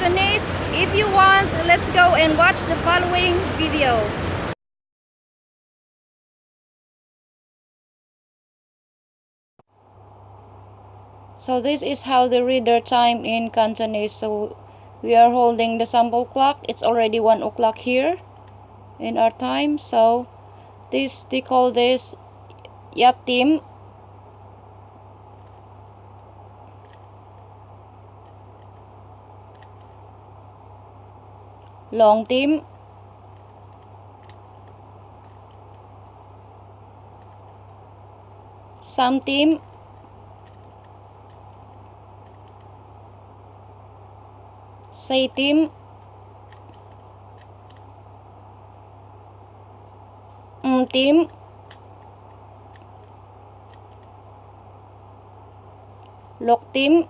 Cantonese. If you want, let's go and watch the following video. So this is how they read their time in Cantonese. So we are holding the sample clock. It's already 1 o'clock here in our time. So this, they call this yatim, long tim, sam tim, say tim, tim, lok tim,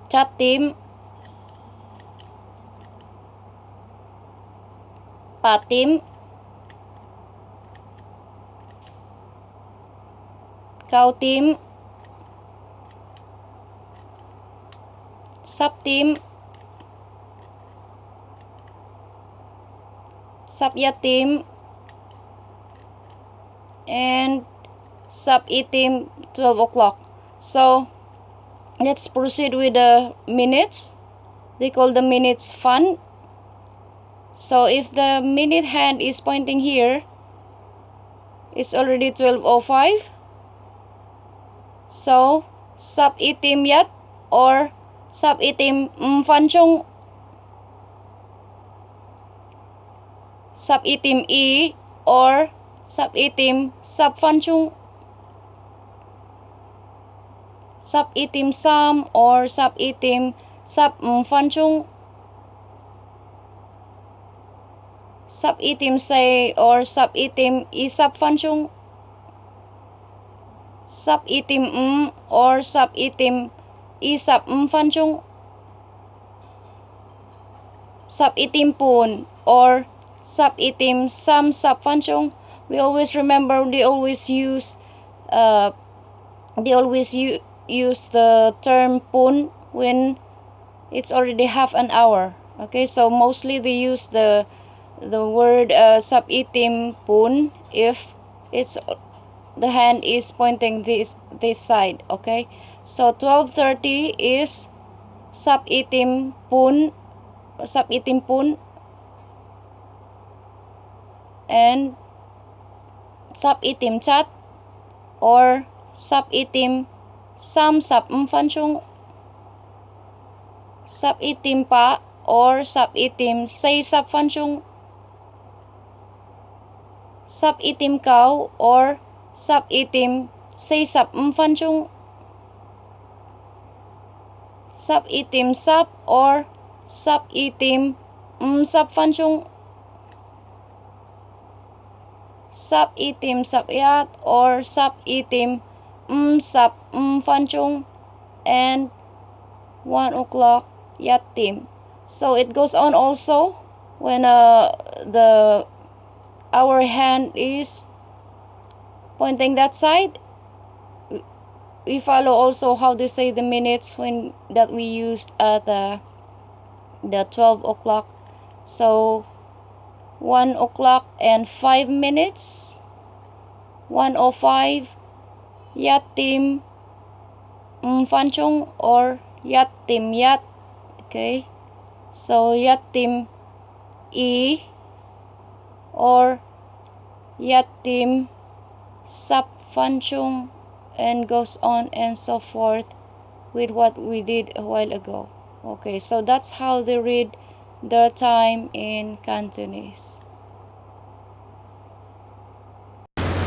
chat tim, pa tim, cow tim, sap tim, sap yatim, and sap itim, 12 o'clock. So let's proceed with the minutes. They call the minutes fun. So if the minute hand is pointing here, it's already 12:05. So sap itim yat or sap itim fanchong, sap itim i or sap itim sap fanchong, sap itim sam or sap itim sap fanchong, sap itim say or sap itim isap fanchong, sap itim or sap itim isap fanchong, sap itim pun or sap itim sam sap fanchong. We always remember they always use use the term pun when it's already half an hour. Okay, so mostly they use the word sap itim pun if it's the hand is pointing this side. Okay, so 12:30 is sap itim pun, and sap itim chat or sap itim sam sap fanchong, sap itim pa or sap itim say sap fanchong, sap itim cow or sap itim say sap fanchong, sap itim sap or sap itim sap fanchong, sap itim sap yat or sap itim sap fanchong, and 1 o'clock yatim. So it goes on also when our hand is pointing that side. We follow also how they say the minutes when that we used at the 12 o'clock. So 1 o'clock and 5 minutes, 1:05 yatim fanchong or yatim yat. Okay, so yatim i or yatim sap fanchong, and goes on and so forth with what we did a while ago. Okay, so that's how they read their time in Cantonese.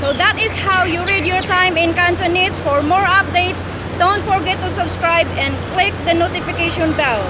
So that is how you read your time in Cantonese. For more updates, don't forget to subscribe and click the notification bell.